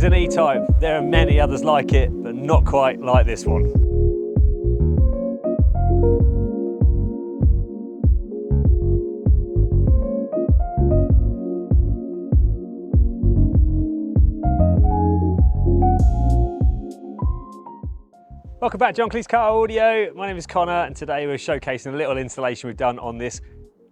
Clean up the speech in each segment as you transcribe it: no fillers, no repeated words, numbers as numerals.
is an E-Type. There are many others like it, but not quite like this one. Welcome back to John Cleese Car Audio. My name is Connor, and today we're showcasing a little installation we've done on this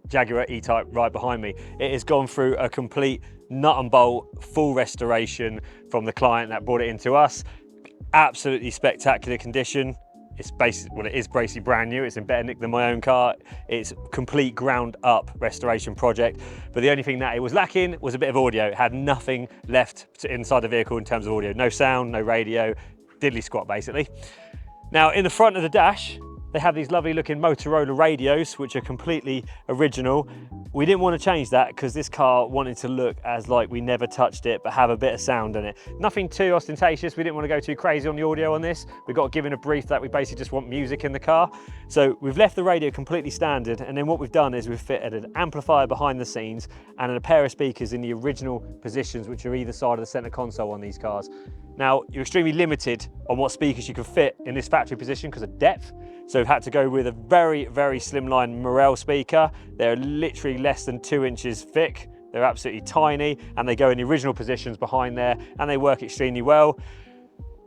Jaguar E-Type right behind me. It has gone through a complete nut and bolt full restoration from the client that brought it into us. Absolutely spectacular condition. It's basically, well, it is basically brand new. It's in better nick than my own car. It's complete ground up restoration project. But the only thing that it was lacking was a bit of audio. It had nothing left inside the vehicle in terms of audio. No sound, no radio, diddly squat basically. Now in the front of the dash, they have these lovely looking Motorola radios, which are completely original. We didn't want to change that because this car wanted to look as like we never touched it, but have a bit of sound in it. Nothing too ostentatious. We didn't want to go too crazy on the audio on this. We got given a brief that we basically just want music in the car. So we've left the radio completely standard. And then what we've done is we've fitted an amplifier behind the scenes and a pair of speakers in the original positions, which are either side of the center console on these cars. Now, you're extremely limited on what speakers you can fit in this factory position because of depth. So we've had to go with a very, very slimline Morel speaker. They're literally less than 2 inches thick. They're absolutely tiny, and they go in the original positions behind there, and they work extremely well.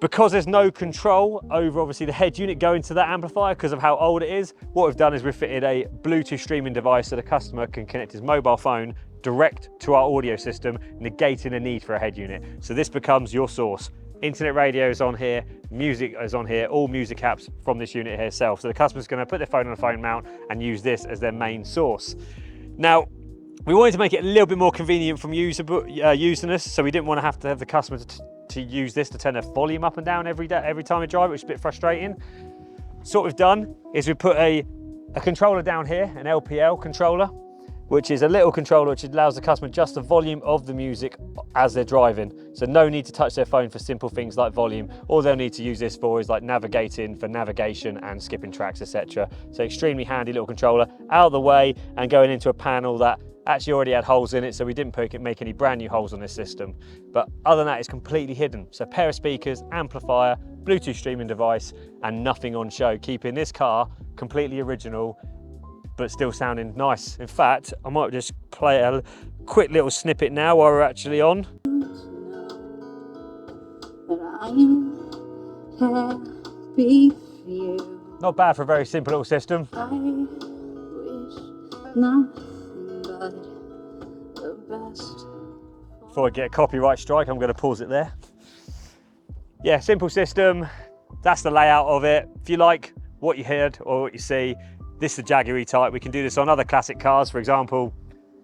Because there's no control over obviously the head unit going to that amplifier because of how old it is, what we've done is we've fitted a Bluetooth streaming device so the customer can connect his mobile phone direct to our audio system, negating the need for a head unit. So this becomes your source. Internet radio is on here, music is on here, all music apps from this unit here itself. So the customer's going to put their phone on a phone mount and use this as their main source. Now, we wanted to make it a little bit more convenient from using this, so we didn't want to have the customer to use this to turn their volume up and down every time they drive, which is a bit frustrating. So what we've done is we put a controller down here, an LPL controller, which is a little controller which allows the customer just the volume of the music as they're driving. So no need to touch their phone for simple things like volume. All they'll need to use this for is like navigating for navigation and skipping tracks, etc. So extremely handy little controller, out of the way and going into a panel that actually already had holes in it, so we didn't make any brand new holes on this system. But other than that, it's completely hidden. So a pair of speakers, amplifier, Bluetooth streaming device, and nothing on show, keeping this car completely original, but still sounding nice. In fact, I might just play a quick little snippet now while we're actually on. Not bad for a very simple little system. I wish nothing but the best. Before I get a copyright strike, I'm going to pause it there. Yeah, simple system. That's the layout of it. If you like what you heard or what you see, this is the Jaguar E-Type. We can do this on other classic cars. For example,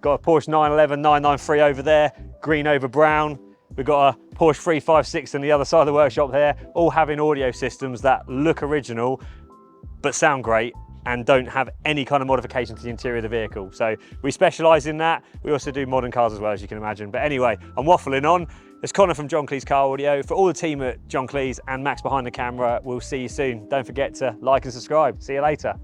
got a Porsche 911 993 over there, green over brown. We've got a Porsche 356 on the other side of the workshop there, all having audio systems that look original, but sound great and don't have any kind of modification to the interior of the vehicle. So we specialize in that. We also do modern cars as well, as you can imagine. But anyway, I'm waffling on. It's Connor from John Cleese Car Audio. For all the team at John Cleese and Max behind the camera, we'll see you soon. Don't forget to like and subscribe. See you later.